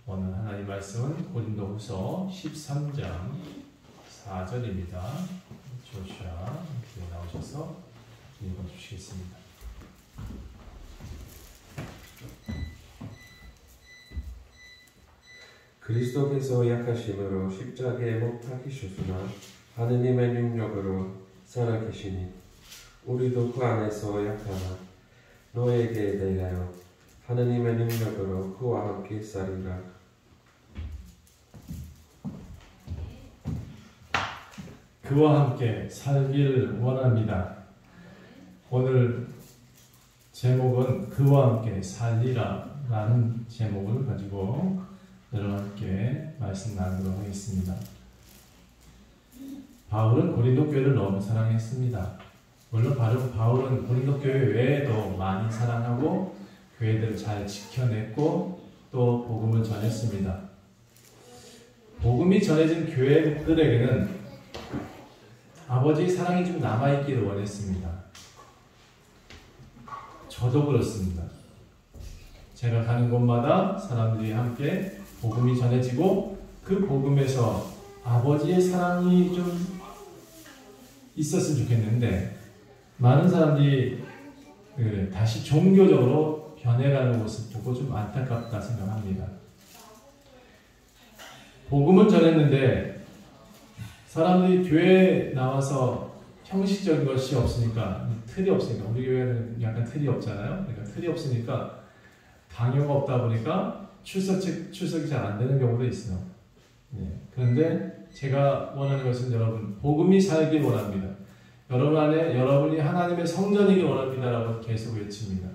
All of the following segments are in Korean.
오늘 하나님 말씀은 고린도후서 13장 4절입니다. 조슈아 나오셔서 읽어주시겠습니다. 그리스도께서 약하심으로 십자가에 못 박히셨으나 하느님의 능력으로 살아계시니 우리도 그 안에서 약하나 너에게 대하여 하느님의 능력으로 그와 함께 살리라. 그와 함께 살기를 원합니다. 오늘 제목은 그와 함께 살리라 라는 제목을 가지고 여러분 함께 말씀 나누도록 하겠습니다. 바울은 고린도 교회를 너무 사랑했습니다. 물론 바울은 고린도 교회 외에도 많이 사랑하고 교회들을 잘 지켜냈고 또 복음을 전했습니다. 복음이 전해진 교회들에게는 아버지의 사랑이 좀 남아있기를 원했습니다. 저도 그렇습니다. 제가 가는 곳마다 사람들이 함께 복음이 전해지고 그 복음에서 아버지의 사랑이 좀 있었으면 좋겠는데 많은 사람들이 다시 종교적으로 변해가는 모습 보고 좀 안타깝다 생각합니다. 복음을 전했는데 사람들이 교회에 나와서 형식적인 것이 없으니까, 틀이 없으니까, 우리 교회는 약간 틀이 없잖아요. 그러니까 틀이 없으니까 강요가 없다 보니까 출석이 잘 안 되는 경우도 있어요. 그런데 제가 원하는 것은 여러분 복음이 살길 원합니다. 여러분 안에 여러분이 하나님의 성전이길 원합니다라고 계속 외칩니다.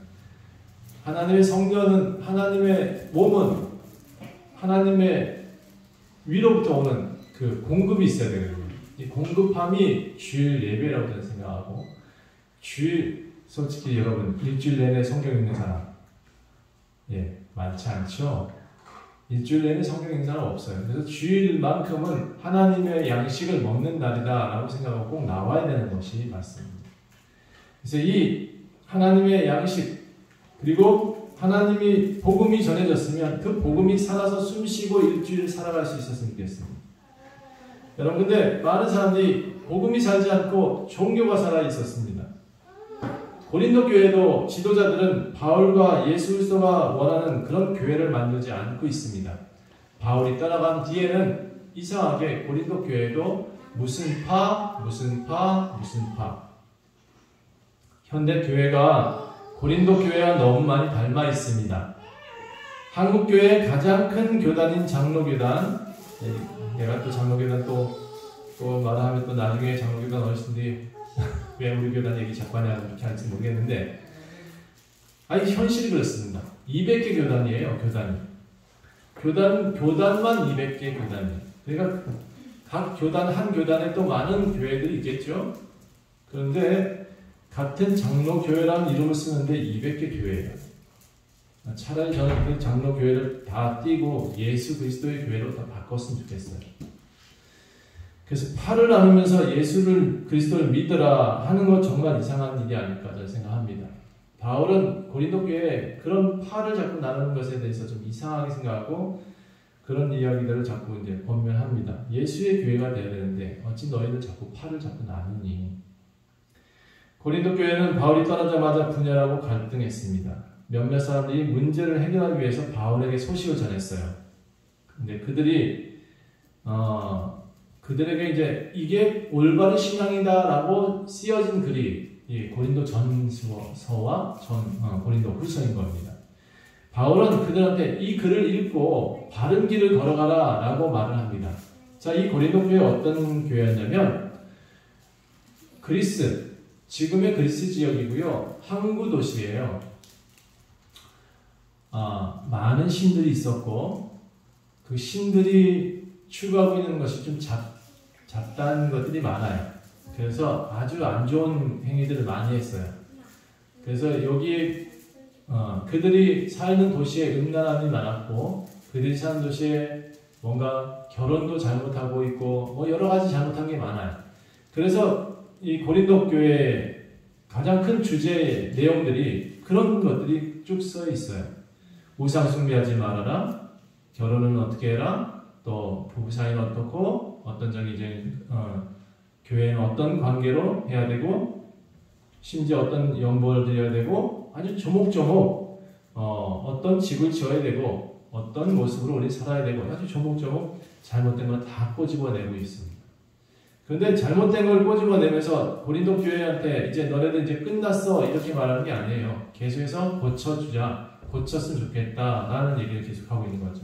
하나님의 성전은, 하나님의 몸은 하나님의 위로부터 오는 그 공급이 있어야 되거든요. 이 공급함이 주일 예배라고 저는 생각하고, 주일, 솔직히 여러분 일주일 내내 성경 읽는 사람 많지 않죠? 일주일 내내 성경 읽는 사람 없어요. 그래서 주일만큼은 하나님의 양식을 먹는 날이다라고 생각하고 꼭 나와야 되는 것이 맞습니다. 그래서 이 하나님의 양식, 그리고 하나님이 복음이 전해졌으면 그 복음이 살아서 숨쉬고 일주일 살아갈 수 있었으면 좋겠습니다. 여러분, 근데 많은 사람들이 복음이 살지 않고 종교가 살아 있었습니다. 고린도 교회도 지도자들은 바울과 예수 그리스도가 원하는 그런 교회를 만들지 않고 있습니다. 바울이 떠나간 뒤에는 이상하게 고린도 교회도 무슨 파. 현대 교회가 고린도 교회와 너무 많이 닮아 있습니다. 한국 교회의 가장 큰 교단인 장로교단, 내가 또 장로교단 또 말하면 또 나중에 장로교단 어르신들이 왜 우리 교단 얘기 자꾸 하냐고 그렇게 할지 모르겠는데, 현실이 그렇습니다. 200개 교단이에요, 교단이. 교단만 200개 교단이에요. 그러니까 각 교단, 한 교단에 또 많은 교회들이 있겠죠? 그런데 같은 장로교회라는 이름을 쓰는데 200개 교회예요. 차라리 저는 그 장로교회를 다 띄고 예수 그리스도의 교회로 다 바꿨으면 좋겠어요. 그래서 팔을 나누면서 예수를 그리스도를 믿으라 하는 것 정말 이상한 일이 아닐까 저는 생각합니다. 바울은 고린도 교회에 그런 팔을 자꾸 나누는 것에 대해서 좀 이상하게 생각하고 그런 이야기들을 자꾸 이제 권면합니다. 예수의 교회가 되어야 되는데 어찌 너희들 자꾸 팔을 자꾸 나누니? 고린도 교회는 바울이 떠나자마자 분열하고 갈등했습니다. 몇몇 사람들이 문제를 해결하기 위해서 바울에게 소식을 전했어요. 근데 그들에게 이제 이게 올바른 신앙이다라고 쓰여진 글이 이 고린도 전서와 고린도 후서인 겁니다. 바울은 그들한테 이 글을 읽고 바른 길을 걸어가라 라고 말을 합니다. 자, 이 고린도 교회 어떤 교회였냐면 그리스, 지금의 그리스 지역이고요. 항구 도시예요. 많은 신들이 있었고 그 신들이 추구하고 있는 것이 좀 잡다한 것들이 많아요. 그래서 아주 안 좋은 행위들을 많이 했어요. 그래서 여기에 그들이 사는 도시에 음란함이 많았고 그들이 사는 도시에 뭔가 결혼도 잘못하고 있고 여러 가지 잘못한 게 많아요. 그래서 이 고린도 교회의 가장 큰 주제의 내용들이 그런 것들이 쭉 써 있어요. 우상 숭배하지 말아라. 결혼은 어떻게 해라? 또 부부 사이는 어떻고 어떤 적이 이제 교회는 어떤 관계로 해야 되고 심지어 어떤 연보를 드려야 되고 아주 조목조목 어떤 집을 지어야 되고 어떤 모습으로 우리 살아야 되고 아주 조목조목 잘못된 걸 다 꼬집어내고 있습니다. 그런데 잘못된 걸 꼬집어내면서 고린도 교회한테 이제 너네들 이제 끝났어 이렇게 말하는 게 아니에요. 계속해서 고쳐주자, 고쳤으면 좋겠다라는 얘기를 계속하고 있는 거죠.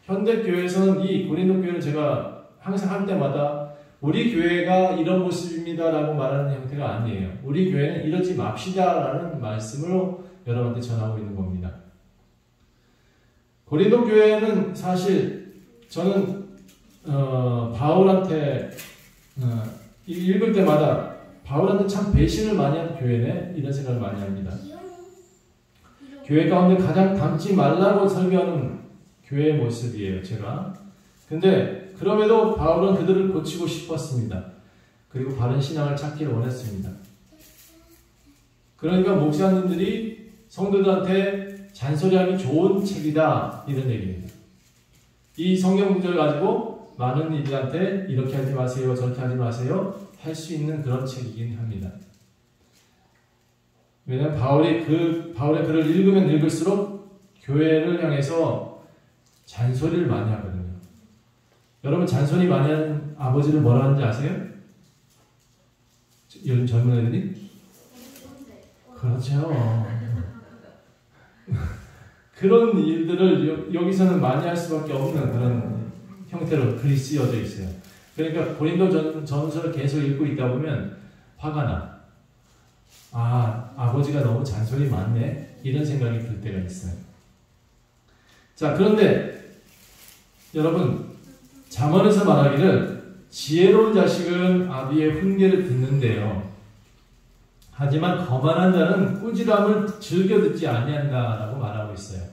현대 교회에서는 이 고린도 교회를 제가 항상 할 때마다 우리 교회가 이런 모습입니다라고 말하는 형태가 아니에요. 우리 교회는 이러지 맙시다라는 말씀으로 여러분한테 전하고 있는 겁니다. 고린도 교회는 사실 저는 바울한테 읽을 때마다 바울한테 참 배신을 많이 한 교회네 이런 생각을 많이 합니다. 교회 가운데 가장 닮지 말라고 설교하는 교회의 모습이에요, 제가. 근데 그럼에도 바울은 그들을 고치고 싶었습니다. 그리고 바른 신앙을 찾기를 원했습니다. 그러니까 목사님들이 성도들한테 잔소리하기 좋은 책이다 이런 얘기입니다. 이 성경 구절을 가지고 많은 이들한테 이렇게 하지 마세요, 저렇게 하지 마세요 할 수 있는 그런 책이긴 합니다. 왜냐하면 바울의 글을 읽으면 읽을수록 교회를 향해서 잔소리를 많이 하거든요. 여러분 잔소리 많이 하는 아버지를 뭐라 하는지 아세요? 요즘 젊은 애들이? 그렇죠. 그런 일들을 여기서는 많이 할 수밖에 없는 그런 형태로 글이 쓰여져 있어요. 그러니까 고린도 전서를 계속 읽고 있다 보면 화가 나. 아버지가 너무 잔소리 많네. 이런 생각이 들 때가 있어요. 자, 그런데 여러분 잠언에서 말하기를 지혜로운 자식은 아비의 훈계를 듣는데요. 하지만 거만한 자는 꾸지람을 즐겨 듣지 아니한다라고 말하고 있어요.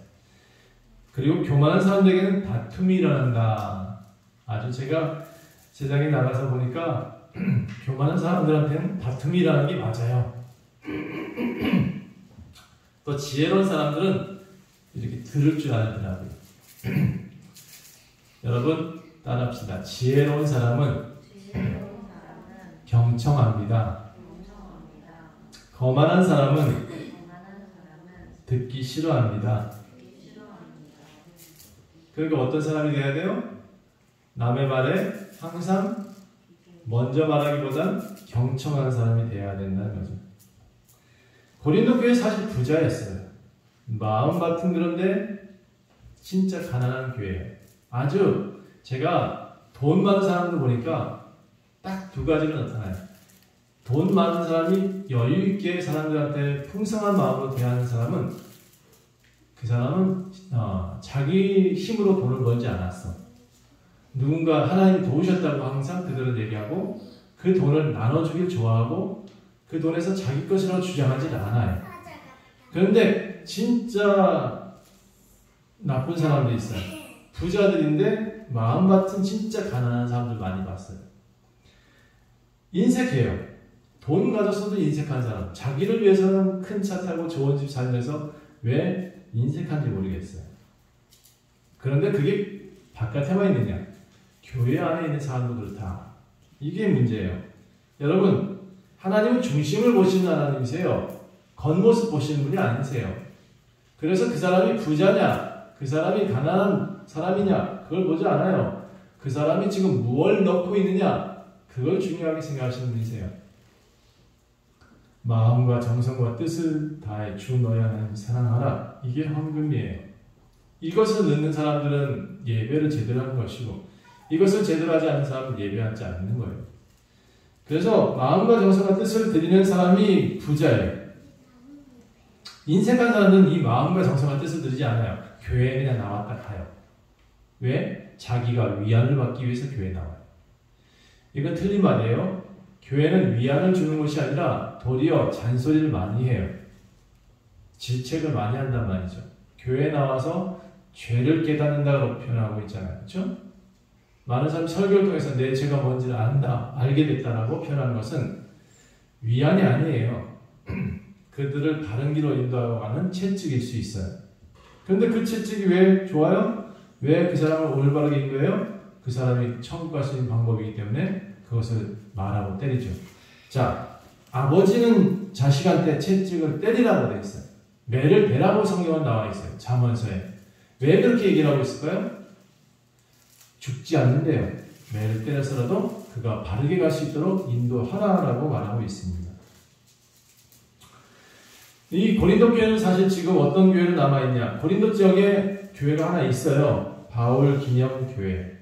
그리고 교만한 사람들에게는 다툼이 일어난다. 아주 제가 세상에 나가서 보니까 교만한 사람들한테는 다툼이 일어나는 게 맞아요. 또 지혜로운 사람들은 이렇게 들을 줄 알더라고요. 여러분 따라합시다. 지혜로운 사람은 경청합니다. 거만한 사람은 듣기 싫어합니다. 그러니까 어떤 사람이 돼야 돼요? 남의 말에 항상 먼저 말하기보단 경청하는 사람이 돼야 된다는 거죠. 고린도 교회 사실 부자였어요. 마음밭은 그런데 진짜 가난한 교회예요. 아주 제가 돈 많은 사람들 보니까 딱 두 가지로 나타나요. 돈 많은 사람이 여유있게 사람들한테 풍성한 마음으로 대하는 사람은 그 사람은 자기 힘으로 돈을 벌지 않았어. 누군가 하나님 도우셨다고 항상 그들은 얘기하고 그 돈을 나눠주길 좋아하고 그 돈에서 자기 것이라고 주장하지 않아요. 그런데 진짜 나쁜 사람들이 있어요. 부자들인데 마음밭은 진짜 가난한 사람들 많이 봤어요. 인색해요. 돈 가졌어도 인색한 사람. 자기를 위해서는 큰 차 타고 좋은 집 살면서 왜 인색한지 모르겠어요. 그런데 그게 바깥에만 있느냐? 교회 안에 있는 사람도 그렇다. 이게 문제예요. 여러분, 하나님은 중심을 보시는 하나님이세요. 겉모습 보시는 분이 아니세요. 그래서 그 사람이 부자냐, 그 사람이 가난한 사람이냐, 그걸 보지 않아요. 그 사람이 지금 무엇을 넣고 있느냐, 그걸 중요하게 생각하시는 분이세요. 마음과 정성과 뜻을 다해 주 너의 하나님 사랑하라. 이게 헌금이에요. 이것을 넣는 사람들은 예배를 제대로 하는 것이고 이것을 제대로 하지 않는 사람은 예배하지 않는 거예요. 그래서 마음과 정성과 뜻을 드리는 사람이 부자예요. 인색한 사람은 이 마음과 정성과 뜻을 드리지 않아요. 교회에 그냥 나왔다 가요. 왜? 자기가 위안을 받기 위해서 교회에 나와요. 이건 틀린 말이에요. 교회는 위안을 주는 것이 아니라 도리어 잔소리를 많이 해요. 질책을 많이 한단 말이죠. 교회에 나와서 죄를 깨닫는다고 표현하고 있잖아요. 그렇죠? 많은 사람이 설교를 통해서 내 죄가 뭔지를 안다, 알게 됐다라고 표현하는 것은 위안이 아니에요. 그들을 바른 길로 인도하고 가는 채찍일 수 있어요. 그런데 그 채찍이 왜 좋아요? 왜 그 사람을 올바르게 인도해요? 그 사람이 천국 갈 수 있는 방법이기 때문에 그것을 말하고 때리죠. 자, 아버지는 자식한테 채찍을 때리라고 되어 있어요. 매를 베라고 성경은 나와 있어요. 잠언서에. 왜 그렇게 얘기를 하고 있을까요? 죽지 않는데요. 매를 때려서라도 그가 바르게 갈 수 있도록 인도하라라고 말하고 있습니다. 이 고린도 교회는 사실 지금 어떤 교회로 남아있냐? 고린도 지역에 교회가 하나 있어요. 바울 기념 교회.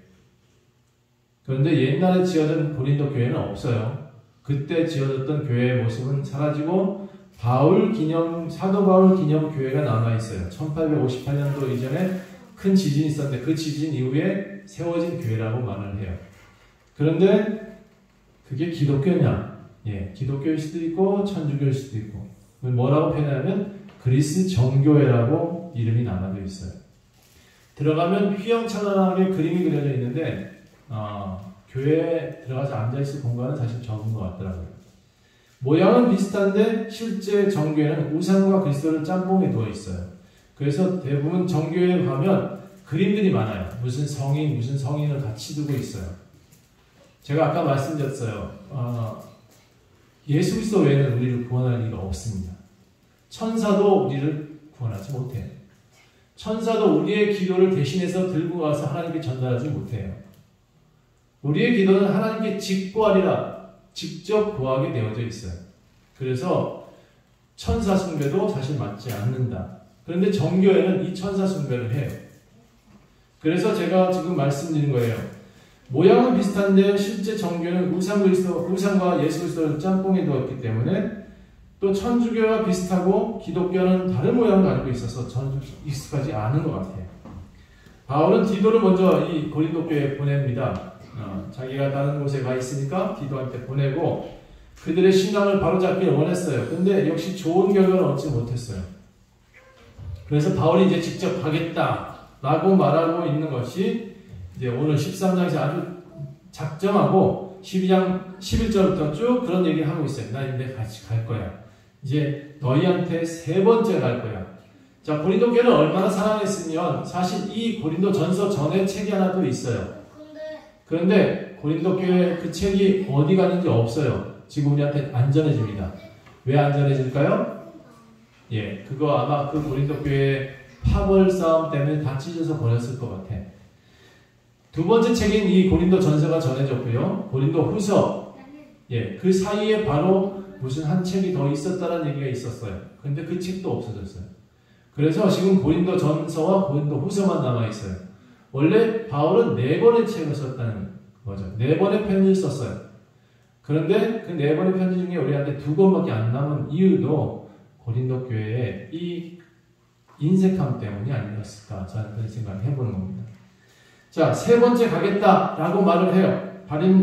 그런데 옛날에 지어진 고린도 교회는 없어요. 그때 지어졌던 교회의 모습은 사라지고 사도 바울 기념 교회가 남아있어요. 1858년도 이전에 큰 지진이 있었는데 그 지진 이후에 세워진 교회라고 말을 해요. 그런데 그게 기독교냐? 예, 기독교일 수도 있고 천주교일 수도 있고 뭐라고 표현하면 그리스 정교회라고 이름이 남아져 있어요. 들어가면 휘황찬란하게 그림이 그려져 있는데 교회에 들어가서 앉아있을 공간은 사실 적은 것 같더라고요. 모양은 비슷한데 실제 정교회는 우상과 그리스도를 짬뽕에 누워 있어요. 그래서 대부분 정교회에 가면 그림들이 많아요. 무슨 성인을 같이 두고 있어요. 제가 아까 말씀드렸어요. 예수 그리스도 외에는 우리를 구원할 리가 없습니다. 천사도 우리를 구원하지 못해요. 천사도 우리의 기도를 대신해서 들고 가서 하나님께 전달하지 못해요. 우리의 기도는 하나님께 직구하리라 직접 구하게 되어져 있어요. 그래서 천사 숭배도 사실 맞지 않는다. 그런데 정교회는 이 천사 숭배를 해요. 그래서 제가 지금 말씀드린 거예요. 모양은 비슷한데 실제 정교회는 우상과 예수 그리스도를 짬뽕에 두었기 때문에 또 천주교와 비슷하고 기독교는 다른 모양을 가지고 있어서 저는 익숙하지 않은 것 같아요. 바울은 디도를 먼저 이 고린도 교회에 보냅니다. 자기가 다른 곳에 가 있으니까 디도한테 보내고 그들의 신앙을 바로잡기를 원했어요. 근데 역시 좋은 결과를 얻지 못했어요. 그래서 바울이 이제 직접 가겠다라고 말하고 있는 것이 이제 오늘 13장에서 아주 작정하고 12장 11절부터 쭉 그런 얘기를 하고 있어요. 나 이제 같이 갈 거야. 이제 너희한테 세 번째 갈 거야. 자, 고린도 교회를 얼마나 사랑했으면 사실 이 고린도 전서 전에 책이 하나 또 있어요. 그런데 고린도 교회 그 책이 어디 갔는지 없어요. 지금 우리한테 안 전해집니다. 왜 안 전해질까요? 예, 그거 아마 그 고린도 교회 파벌 싸움 때문에 다 찢어서 버렸을 것 같아. 두 번째 책인 이 고린도 전서가 전해졌고요. 고린도 후서, 예, 그 사이에 바로 무슨 한 책이 더 있었다는 얘기가 있었어요. 근데 그 책도 없어졌어요. 그래서 지금 고린도 전서와 고린도 후서만 남아있어요. 원래 바울은 4권의 책을 썼다는 거죠. 4번의 편지를 썼어요. 그런데 그 4번의 편지 중에 우리한테 2권밖에 안 남은 이유도 고린도 교회의 이 인색함 때문이 아니었을까 저는 그런 생각을 해보는 겁니다. 자, 세 번째 가겠다라고 말을 해요.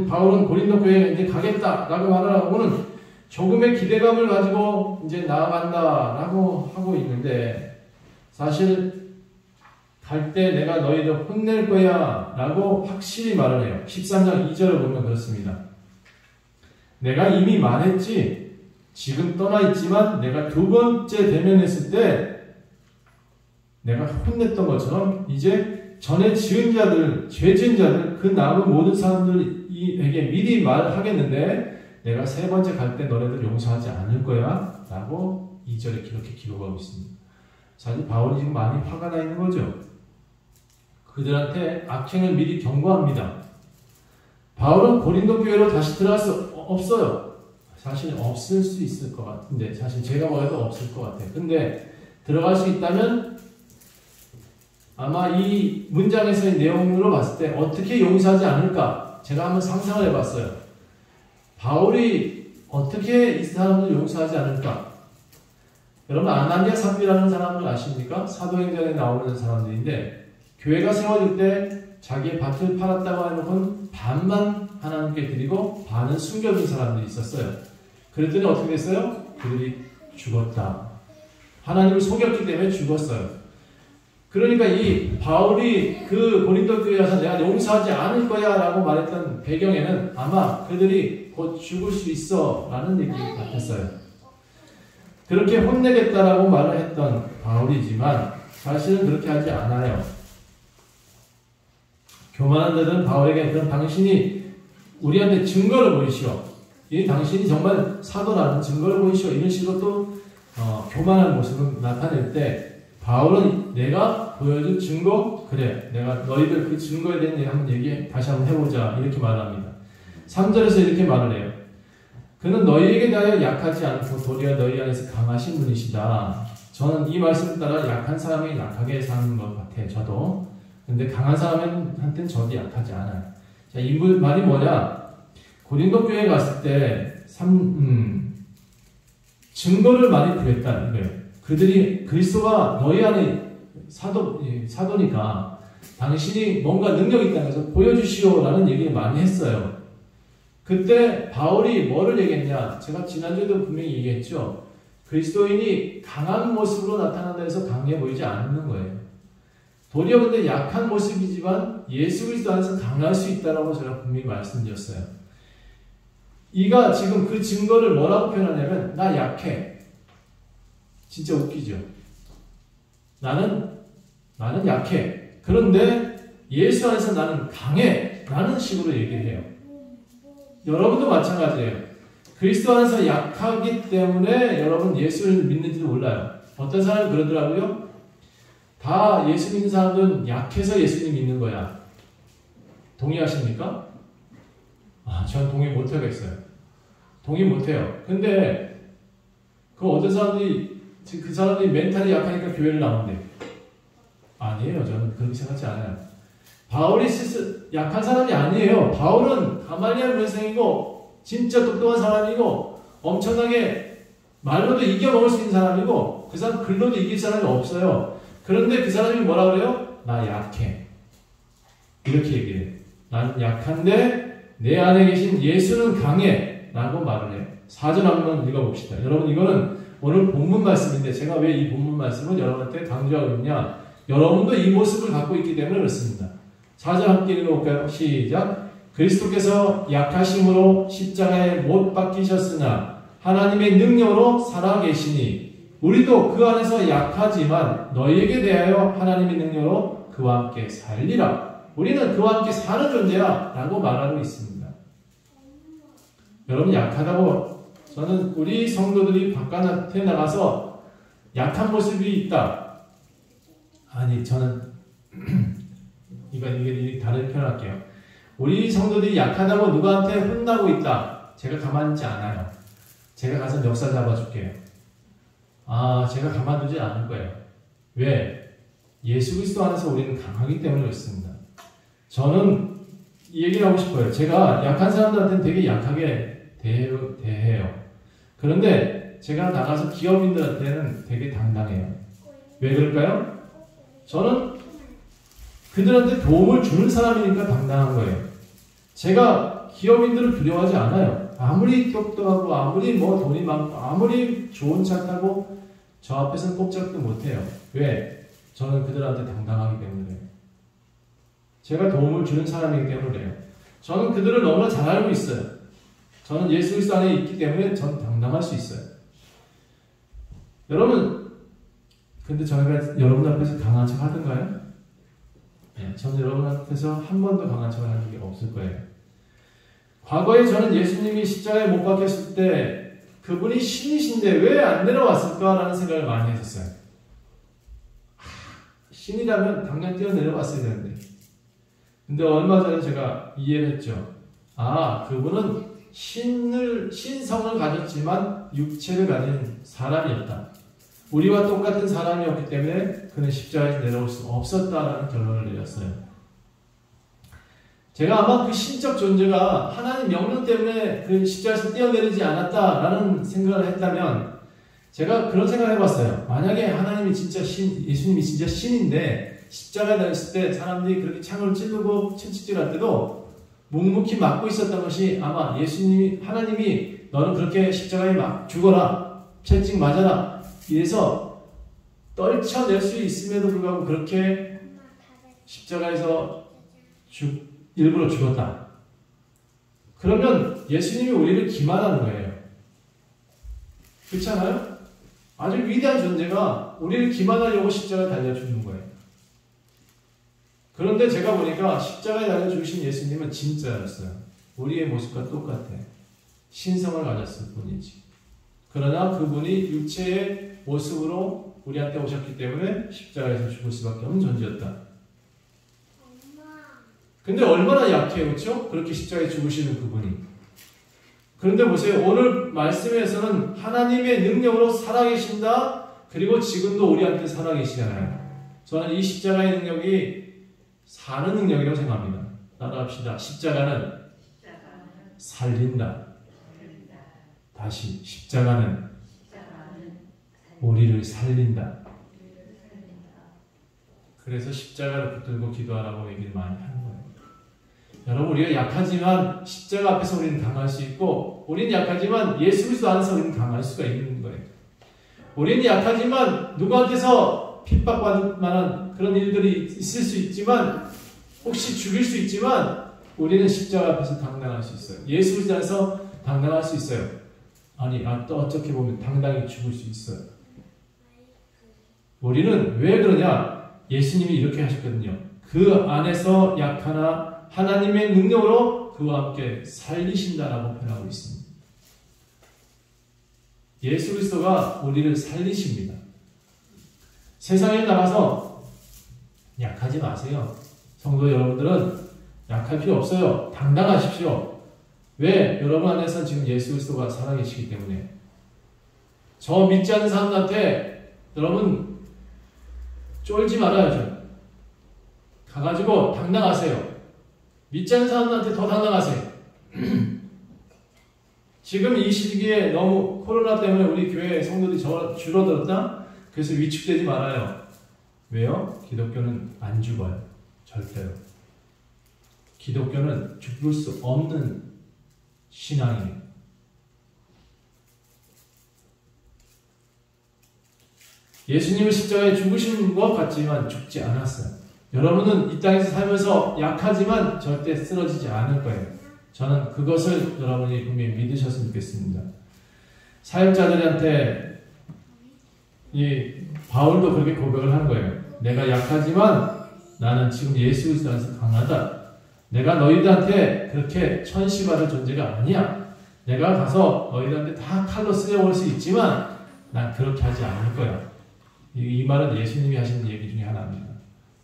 바울은 고린도 교회에 이제 가겠다라고 말을 하고는 조금의 기대감을 가지고 이제 나아간다라고 하고 있는데 사실 갈 때 내가 너희를 혼낼 거야 라고 확실히 말을 해요. 13장 2절을 보면 그렇습니다. 내가 이미 말했지. 지금 떠나 있지만 내가 2번째 대면했을 때 내가 혼냈던 것처럼 이제 전에 지은 자들, 죄 지은 자들, 그 남은 모든 사람들에게 미리 말하겠는데 내가 3번째 갈 때 너네들 용서하지 않을 거야 라고 2절에 그렇게 기록하고 있습니다. 사실 바울이 지금 많이 화가 나 있는 거죠. 그들한테 악행을 미리 경고합니다. 바울은 고린도 교회로 다시 들어갈 수 없어요. 사실 없을 수 있을 것 같은데 사실 제가 봐도 없을 것 같아요. 근데 들어갈 수 있다면 아마 이 문장에서의 내용으로 봤을 때 어떻게 용서하지 않을까 제가 한번 상상을 해봤어요. 바울이 어떻게 이 사람들을 용서하지 않을까? 여러분 아나니아 삽비라는 사람을 아십니까? 사도행전에 나오는 사람들인데 교회가 세워질 때 자기의 밭을 팔았다고 해놓고는 반만 하나님께 드리고 반은 숨겨둔 사람들이 있었어요. 그랬더니 어떻게 됐어요? 그들이 죽었다. 하나님을 속였기 때문에 죽었어요. 그러니까 이 바울이 그 고린도 교회에 와서 내가 용서하지 않을 거야 라고 말했던 배경에는 아마 그들이 곧 죽을 수 있어 라는 얘기 같았어요. 그렇게 혼내겠다라고 말을 했던 바울이지만 사실은 그렇게 하지 않아요. 교만한 자들은 바울에게 그럼 당신이 우리한테 증거를 보이시오. 이 당신이 정말 사도라는 증거를 보이시오. 이런 식으로 또 교만한 모습을 나타낼 때 바울은 내가 보여줄 증거? 그래. 내가 너희들 그 증거에 대한 얘기 한번 다시 한번 해보자. 이렇게 말합니다. 3절에서 이렇게 말을 해요. 그는 너희에게 대하여 약하지 않고 도리어 너희 안에서 강하신 분이시다. 저는 이 말씀을 따라 약한 사람이 약하게 사는 것 같아요. 저도. 근데 강한 사람한테는 저도 약하지 않아요. 자, 이 말이 뭐냐? 고린도 교회에 갔을 때 증거를 많이 구했다는 거예요. 그들이 그리스도가 너희 안에 사도니까 당신이 뭔가 능력이 있다는 것을 보여주시오라는 얘기를 많이 했어요. 그때 바울이 뭐를 얘기했냐? 제가 지난주에도 분명히 얘기했죠. 그리스도인이 강한 모습으로 나타난다 해서 강해 보이지 않는 거예요. 도리어 근데 약한 모습이지만 예수 그리스도 안에서 강할 수 있다라고 제가 분명히 말씀드렸어요. 이가 지금 그 증거를 뭐라고 표현하냐면 나 약해. 진짜 웃기죠. 나는 약해. 그런데 예수 안에서 나는 강해. 라는 식으로 얘기를 해요. 여러분도 마찬가지예요. 그리스도 안에서 약하기 때문에 여러분 예수를 믿는지도 몰라요. 어떤 사람이 그러더라고요. 다 예수 믿는 사람들은 약해서 예수님 믿는 거야. 동의하십니까? 전 동의 못하겠어요. 동의 못해요. 근데 어떤 사람들이 그 사람들이 멘탈이 약하니까 교회를 나온대. 아니에요. 저는 그렇게 생각하지 않아요. 바울이 약한 사람이 아니에요. 바울은 가말리엘 선생이고 진짜 똑똑한 사람이고 엄청나게 말로도 이겨먹을 수 있는 사람이고 그 사람 글로도 이길 사람이 없어요. 그런데 그 사람이 뭐라 그래요? 나 약해. 이렇게 얘기해요. 난 약한데 내 안에 계신 예수는 강해. 라고 말을 해요. 4절 한번 읽어봅시다. 여러분 이거는 오늘 본문 말씀인데 제가 왜 이 본문 말씀을 여러분한테 강조하고 있냐? 여러분도 이 모습을 갖고 있기 때문에 그렇습니다. 4절 함께 읽어볼까요? 시작. 그리스도께서 약하심으로 십자가에 못 박히셨으나 하나님의 능력으로 살아계시니 우리도 그 안에서 약하지만 너희에게 대하여 하나님의 능력으로 그와 함께 살리라. 우리는 그와 함께 사는 존재야 라고 말하고 있습니다. 여러분 약하다고 저는 우리 성도들이 바깥에 나가서 약한 모습이 있다. 아니 저는 이게 다른 표현할게요. 우리 성도들이 약하다고 누구한테 혼나고 있다. 제가 가만히 있지 않아요. 제가 가서 멱살 잡아줄게요. 제가 가만두지 않을 거예요. 왜? 예수 그리스도 안에서 우리는 강하기 때문에 그렇습니다. 저는 이 얘기를 하고 싶어요. 제가 약한 사람들한테는 되게 약하게 대해요. 그런데 제가 나가서 기업인들한테는 되게 당당해요. 왜 그럴까요? 저는 그들한테 도움을 주는 사람이니까 당당한 거예요. 제가 기업인들을 두려워하지 않아요. 아무리 똑똑하고 아무리 돈이 많고 아무리 좋은 차 타고 저 앞에서는 꼼짝도 못해요. 왜? 저는 그들한테 당당하기 때문에 그래요. 제가 도움을 주는 사람이기 때문에 그래요. 저는 그들을 너무나 잘 알고 있어요. 저는 예수 그리스도 안에 있기 때문에 저는 당당할 수 있어요. 여러분, 근데 저희가 여러분 앞에서 강한 척 하던가요? 네, 저는 여러분 앞에서 한 번도 강한 척을 한 적이 없을 거예요. 과거에 저는 예수님이 십자가에 못 박혔을 때 그분이 신이신데 왜 안 내려왔을까라는 생각을 많이 했었어요. 신이라면 당장 뛰어내려왔어야 되는데. 근데 얼마 전에 제가 이해를 했죠. 그분은 신성을 가졌지만 육체를 가진 사람이었다. 우리와 똑같은 사람이었기 때문에 그는 십자가에서 내려올 수 없었다라는 결론을 내렸어요. 제가 아마 그 신적 존재가 하나님 명령 때문에 그 십자가에서 뛰어내리지 않았다라는 생각을 했다면 제가 그런 생각을 해봤어요. 만약에 하나님이 진짜 예수님이 진짜 신인데 십자가에 달렸을 때 사람들이 그렇게 창을 찌르고 채찍질할 때도 묵묵히 막고 있었던 것이 아마 하나님이 너는 그렇게 십자가에 막 죽어라, 채찍 맞아라 이래서 떨쳐낼 수 있음에도 불구하고 그렇게 십자가에서 일부러 죽었다. 그러면 예수님이 우리를 기만하는 거예요. 그렇지 않아요? 아주 위대한 존재가 우리를 기만하려고 십자가에 달려 죽는 거예요. 그런데 제가 보니까 십자가에 달려 죽으신 예수님은 진짜였어요. 우리의 모습과 똑같아. 신성을 가졌을 뿐이지. 그러나 그분이 육체의 모습으로 우리한테 오셨기 때문에 십자가에서 죽을 수밖에 없는 존재였다. 근데 얼마나 약해요, 그렇죠? 그렇게 십자가에 죽으시는 그분이. 그런데 보세요. 오늘 말씀에서는 하나님의 능력으로 살아계신다. 그리고 지금도 우리한테 살아계시잖아요. 저는 이 십자가의 능력이 사는 능력이라고 생각합니다. 따라합시다. 십자가는 살린다. 다시 십자가는 우리를 살린다. 그래서 십자가를 붙들고 기도하라고 얘기를 많이 하는 거예요. 여러분, 우리가 약하지만 십자가 앞에서 우리는 강할 수 있고, 우리는 약하지만 예수 그리스도 안에서 우리는 강할 수가 있는 거예요. 우리는 약하지만 누구한테서 핍박받을 만한 그런 일들이 있을 수 있지만, 혹시 죽일 수 있지만, 우리는 십자가 앞에서 당당할 수 있어요. 예수 그리스도 안에서 당당할 수 있어요. 아니, 또 어떻게 보면 당당히 죽을 수 있어요. 우리는 왜 그러냐? 예수님이 이렇게 하셨거든요. 그 안에서 약하나 하나님의 능력으로 그와 함께 살리신다라고 표현하고 있습니다. 예수 그리스도가 우리를 살리십니다. 세상에 나가서 약하지 마세요. 성도 여러분들은 약할 필요 없어요. 당당하십시오. 왜? 여러분 안에서 지금 예수 그리스도가 살아계시기 때문에. 저 믿지 않는 사람들한테 여러분 쫄지 말아야죠. 가가지고 당당하세요. 믿지 않는 사람들한테 더 당당하세요. 지금 이 시기에 너무 코로나 때문에 우리 교회 성도들이 줄어들었다? 그래서 위축되지 말아요. 왜요? 기독교는 안 죽어요. 절대로. 기독교는 죽을 수 없는 신앙이에요. 예수님은 십자가에 죽으신 것 같지만 죽지 않았어요. 여러분은 이 땅에서 살면서 약하지만 절대 쓰러지지 않을 거예요. 저는 그것을 여러분이 분명히 믿으셨으면 좋겠습니다. 사역자들한테 이 바울도 그렇게 고백을 한 거예요. 내가 약하지만 나는 지금 예수 그리스도 안에서 강하다. 내가 너희들한테 그렇게 천시받을 존재가 아니야. 내가 가서 너희들한테 다 칼로 쓰려올 수 있지만 난 그렇게 하지 않을 거야. 이 말은 예수님이 하시는 얘기 중에 하나입니다.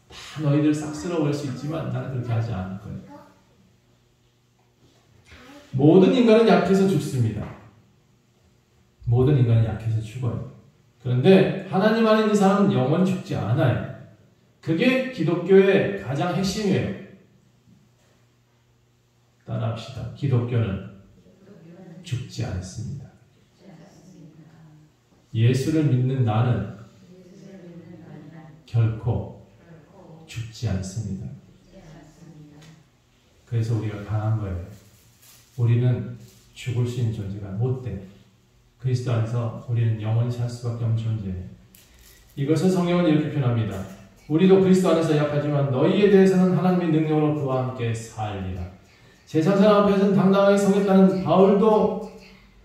다 너희들 싹 쓸어버릴 수 있지만 나는 그렇게 하지 않을 거예요. 모든 인간은 약해서 죽습니다. 모든 인간은 약해서 죽어요. 그런데 하나님 안에 있는 사람은 영원히 죽지 않아요. 그게 기독교의 가장 핵심이에요. 따라합시다. 기독교는 죽지 않습니다. 예수를 믿는 나는 결코 죽지 않습니다. 그래서 우리가 강한 거예요. 우리는 죽을 수 있는 존재가 못 돼. 그리스도 안에서 우리는 영원히 살 수밖에 없는 존재예요. 이것을 성경은 이렇게 표현합니다. 우리도 그리스도 안에서 약하지만 너희에 대해서는 하나님의 능력으로 그와 함께 살리라. 세상 사람 앞에서는 당당하게 서겠다는 바울도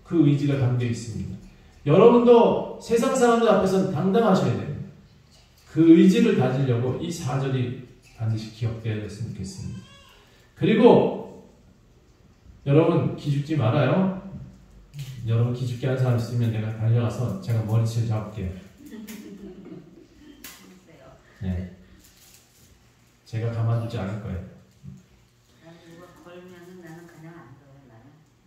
그 의지가 담겨 있습니다. 여러분도 세상 사람들 앞에서는 당당하셔야 돼요. 그 의지를 다지려고 이 4절이 반드시 기억되어야 됐으면 좋겠습니다. 그리고 여러분 기죽지 말아요. 여러분 기죽게 하는 사람 있으면 내가 달려가서 제가 머리채를 잡을게요. 네. 제가 가만두지 않을 거예요. 나는 누가 걸면은 나는 그냥 안 들어요. 나는.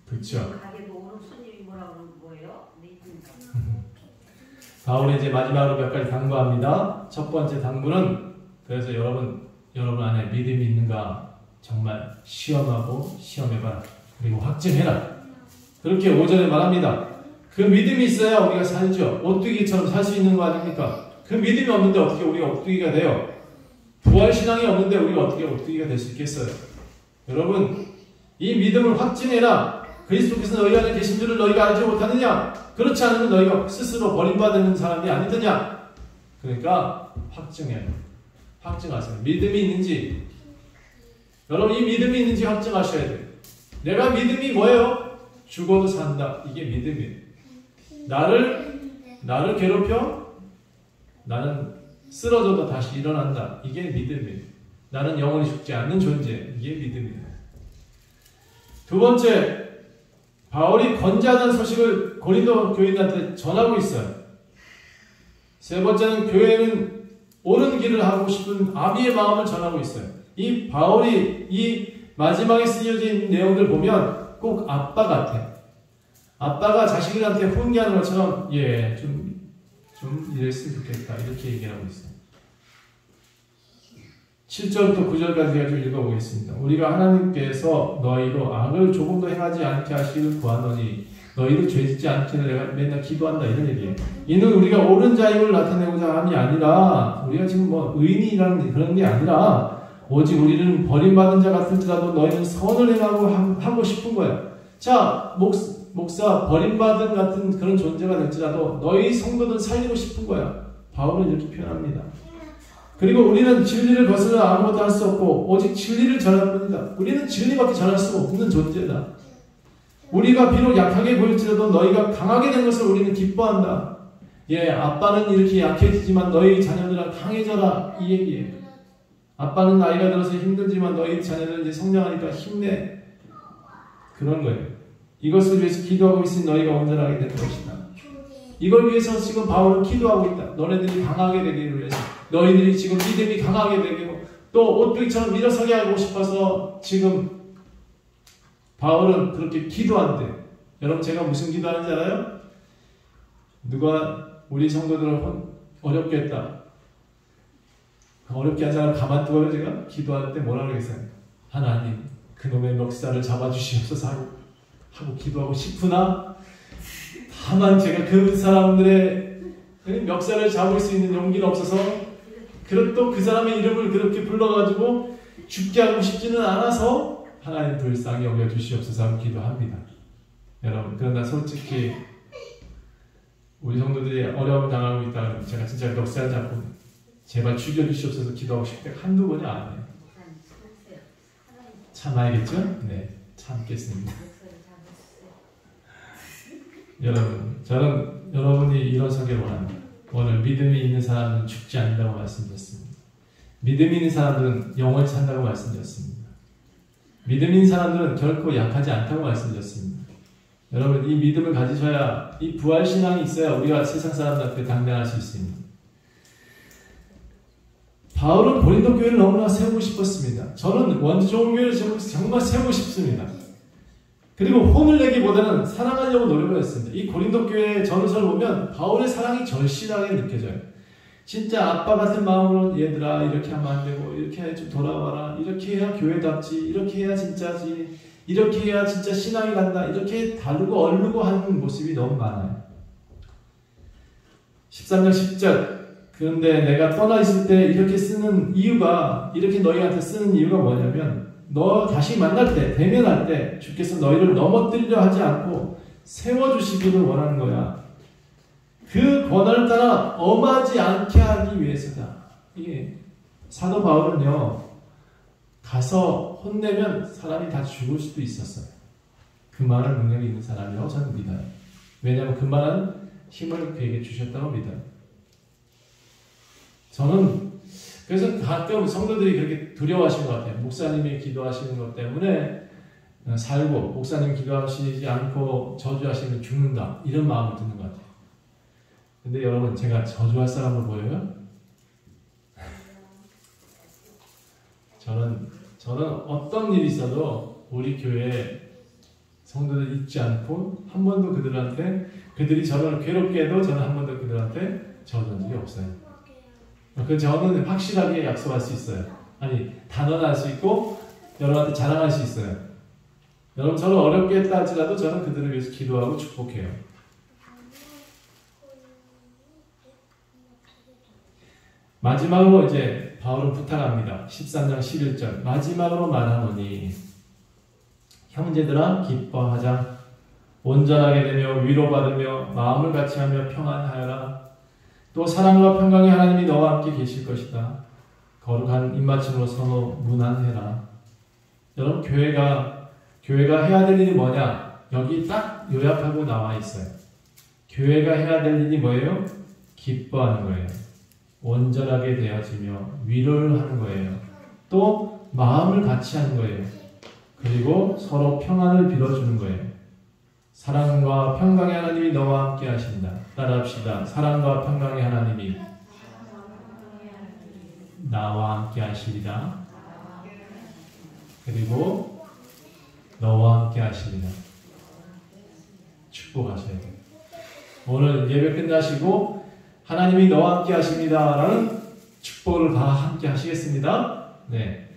그렇죠. 가게도 오는 손님이 뭐라 그러는 거예요? 믿으니까. 바울이 이제 마지막으로 몇 가지 당부합니다. 첫 번째 당부는 그래서 여러분 안에 믿음이 있는가 정말 시험해봐라. 그리고 확증해라. 그렇게 5절에 말합니다. 그 믿음이 있어야 우리가 살죠. 오뚜기처럼 살 수 있는 거 아닙니까? 그 믿음이 없는데 어떻게 우리가 오뚜기가 돼요? 부활신앙이 없는데 우리가 어떻게 오뚜기가 될 수 있겠어요? 여러분 이 믿음을 확증해라. 그리스도께서 너희 안에 계신 줄을 너희가 알지 못하느냐? 그렇지 않으면 너희가 스스로 버림받는 사람이 아니더냐? 그러니까 확증하세요. 믿음이 있는지 여러분 이 믿음이 있는지 확증하셔야 돼요. 내가 믿음이 뭐예요? 죽어도 산다. 이게 믿음이에요. 나를 괴롭혀? 나는 쓰러져도 다시 일어난다. 이게 믿음이에요. 나는 영원히 죽지 않는 존재. 이게 믿음이에요. 두 번째, 바울이 건재하다는 소식을 고린도 교인들한테 전하고 있어요. 세 번째는 교회는 옳은 길을 하고 싶은 아비의 마음을 전하고 있어요. 이 바울이 이 마지막에 쓰여진 내용들 보면 꼭 아빠 같아. 아빠가 자식들한테 훈계하는 것처럼 좀 이랬으면 좋겠다 이렇게 얘기하고 있어요. 7절부터 9절까지 좀 읽어보겠습니다. 우리가 하나님께서 너희로 악을 조금도 행하지 않게 하시기를 구하노니 너희도 죄짓지 않기를 내가 맨날 기도한다 이런 얘기예요. 이는 우리가 옳은 자임을 나타내고자 함이 아니라 우리가 지금 뭐 의인이라는 그런 게 아니라 오직 우리는 버림받은 자 같을지라도 너희는 선을 행하고 하고 싶은 거예요. 자, 목사 버림받은 같은 그런 존재가 될지라도 너희 성도들 살리고 싶은 거야. 바울은 이렇게 표현합니다. 그리고 우리는 진리를 거스려 아무것도 할 수 없고 오직 진리를 전할 뿐이다. 우리는 진리밖에 전할 수 없는 존재다. 우리가 비록 약하게 보일지라도 너희가 강하게 된 것을 우리는 기뻐한다. 아빠는 이렇게 약해지지만 너희 자녀들은 강해져라 이 얘기예요. 아빠는 나이가 들어서 힘들지만 너희 자녀들은 이제 성장하니까 힘내. 그런 거예요. 이것을 위해서 기도하고 있으니 너희가 온전하게 될 것이다. 이걸 위해서 지금 바울은 기도하고 있다. 너네들이 강하게 되기를 위해서. 너희들이 지금 믿음이 강하게 되고 또 옷들이처럼 일어서게 하고 싶어서 지금 바울은 그렇게 기도한대. 여러분 제가 무슨 기도하는지 알아요? 누가 우리 성도들을 어렵게 했다. 어렵게 한 사람 가만두고 제가 기도할 때 뭐라 그러겠어요? 하나님 그놈의 멱살을 잡아주시옵소서 하고 기도하고 싶으나 다만 제가 그 사람들의 멱살을 잡을 수 있는 용기는 없어서 그리고 또 그 사람의 이름을 그렇게 불러가지고 죽게 하고 싶지는 않아서 하나님 불쌍히 여겨주시옵소서 하고 기도합니다. 여러분 그러나 솔직히 우리 성도들이 어려움을 당하고 있다면 제가 진짜 멱살 잡고 제발 죽여주시옵소서 기도하고 싶을 때 한두 번이 아니에요. 참아야겠죠? 네, 참겠습니다. 여러분, 저는 여러분이 이런 설교를 원합니다. 오늘 믿음이 있는 사람은 죽지 않는다고 말씀드렸습니다. 믿음이 있는 사람들은 영원히 산다고 말씀드렸습니다. 믿음이 있는 사람들은 결코 약하지 않다고 말씀드렸습니다. 여러분, 이 믿음을 가지셔야, 이 부활신앙이 있어야 우리가 세상 사람들한테 당당할 수 있습니다. 바울은 고린도 교회를 너무나 세우고 싶었습니다. 저는 원주 좋은 교회를 정말 세우고 싶습니다. 그리고 혼을 내기보다는 사랑하려고 노력을 했습니다. 이 고린도 교회의 전서를 보면 바울의 사랑이 절실하게 느껴져요. 진짜 아빠 같은 마음으로 얘들아 이렇게 하면 안 되고 이렇게 해 좀 돌아와라. 이렇게 해야 교회답지. 이렇게 해야 진짜지. 이렇게 해야 진짜 신앙이 간다. 이렇게 다루고 얼르고 하는 모습이 너무 많아요. 13장 10절 그런데 내가 떠나 있을 때 이렇게 쓰는 이유가 이렇게 너희한테 쓰는 이유가 뭐냐면 너 다시 만날 때 대면할 때 주께서 너희를 넘어뜨리려 하지 않고 세워주시기를 원하는 거야. 그 권한을 따라 엄하지 않게 하기 위해서다. 이게 사도 바울은요 가서 혼내면 사람이 다 죽을 수도 있었어요. 그만한 능력이 있는 사람이라고 저는 믿어요. 왜냐하면 그만한 힘을 그에게 주셨다고 믿어요. 저는 그래서 가끔 성도들이 그렇게 두려워하시는 것 같아요. 목사님이 기도하시는 것 때문에 살고 목사님 기도하시지 않고 저주하시면 죽는다. 이런 마음을 드는 것 같아요. 근데 여러분 제가 저주할 사람으로 보여요? 저는 어떤 일이 있어도 우리 교회에 성도들 잊지 않고 한 번도 그들이 저를 괴롭게 해도 저는 한 번도 그들한테 저주한 적이 없어요. 저는 확실하게 약속할 수 있어요. 아니 단언할 수 있고 여러분한테 자랑할 수 있어요. 여러분 저를 어렵게 했다 할지라도 저는 그들을 위해서 기도하고 축복해요. 마지막으로 이제 바울은 부탁합니다. 13장 11절 마지막으로 말하노니 형제들아 기뻐하자 온전하게 되며 위로받으며 마음을 같이하며 평안하여라. 또 사랑과 평강의 하나님이 너와 함께 계실 것이다. 거룩한 입맞춤으로 서로 문안해라. 여러분 교회가 해야 될 일이 뭐냐? 여기 딱 요약하고 나와 있어요. 교회가 해야 될 일이 뭐예요? 기뻐하는 거예요. 온전하게 되어지며 위로를 하는 거예요. 또 마음을 같이 하는 거예요. 그리고 서로 평안을 빌어주는 거예요. 사랑과 평강의 하나님이 너와 함께 하신다. 따라합시다. 사랑과 평강의 하나님이 나와 함께 하시리라. 그리고 너와 함께 하시리라. 축복하셔야 돼요. 오늘 예배 끝나시고 하나님이 너와 함께 하십니다 라는 축복을 다 함께 하시겠습니다. 네.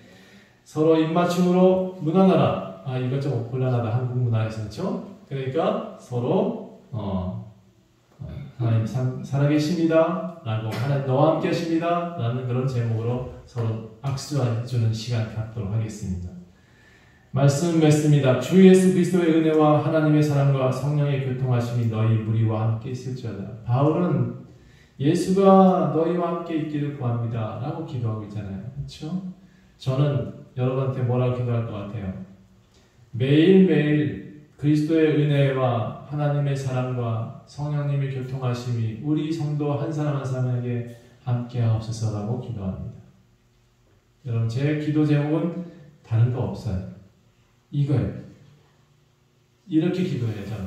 서로 입맞춤으로 문안하라. 이거 좀 곤란하다. 한국 문화에서. 그렇죠? 그러니까 서로 하나님 살아계십니다 라고, 하나님 너와 함께 하십니다 라는 그런 제목으로 서로 악수해주는 시간 갖도록 하겠습니다. 말씀 맺습니다. 주 예수 그리스도의 은혜와 하나님의 사랑과 성령의 교통하심이 너희 무리와 함께 있을지어다. 바울은 예수가 너희와 함께 있기를 구합니다 라고 기도하고 있잖아요. 그렇죠? 저는 여러분한테 뭐라고 기도할 것 같아요? 매일매일 그리스도의 은혜와 하나님의 사랑과 성령님의 교통하심이 우리 성도 한 사람 한 사람에게 함께 하옵소서라고 기도합니다. 여러분, 제 기도 제목은 다른 거 없어요. 이거예요. 이렇게 기도해요. 저는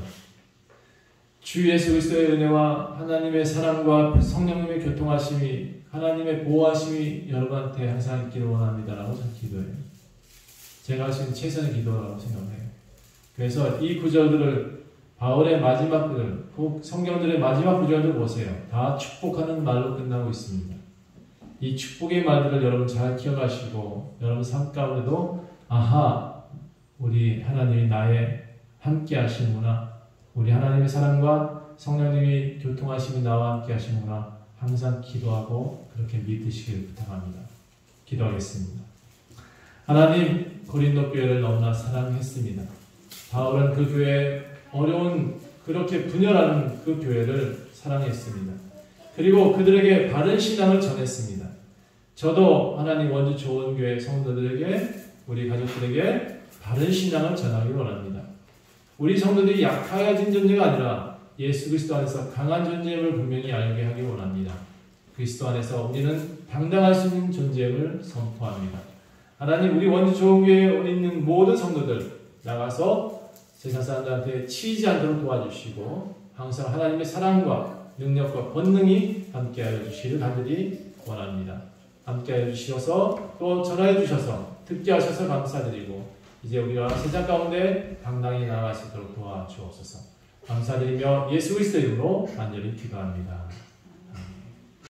주 예수 그리스도의 은혜와 하나님의 사랑과 성령님의 교통하심이, 하나님의 보호하심이 여러분한테 항상 있기를 원합니다라고 저는 기도해요. 제가 할 수 있는 최선의 기도라고 생각해요. 그래서 이 구절들을, 바울의 마지막 구절, 성경들의 마지막 구절들 보세요. 다 축복하는 말로 끝나고 있습니다. 이 축복의 말들을 여러분 잘 기억하시고 여러분 삶 가운데도 우리 하나님이 나의 함께 하시는구나, 우리 하나님의 사랑과 성령님이 교통하심이 나와 함께 하시는구나 항상 기도하고 그렇게 믿으시길 부탁합니다. 기도하겠습니다. 하나님, 고린도 교회를 너무나 사랑했습니다. 바울은 그 교회, 어려운 그렇게 분열하는 그 교회를 사랑했습니다. 그리고 그들에게 바른 신앙을 전했습니다. 저도 하나님 원주 좋은 교회 성도들에게, 우리 가족들에게 바른 신앙을 전하기 원합니다. 우리 성도들이 약해진 존재가 아니라 예수 그리스도 안에서 강한 존재임을 분명히 알게 하기 원합니다. 그리스도 안에서 우리는 당당할 수 있는 존재임을 선포합니다. 하나님, 우리 원주 좋은 교회에 있는 모든 성도들 나가서 세상 사람들한테 치이지 않도록 도와주시고 항상 하나님의 사랑과 능력과 권능이 함께하여 주시기를 간절히 원합니다. 함께하여 주셔서 또 전하여 주셔서 듣게 하셔서 감사드리고 이제 우리가 세상 가운데 당당히 나아갈 수 있도록 도와주옵소서. 감사드리며 예수 그리스도의 이름으로 간절히 기도합니다.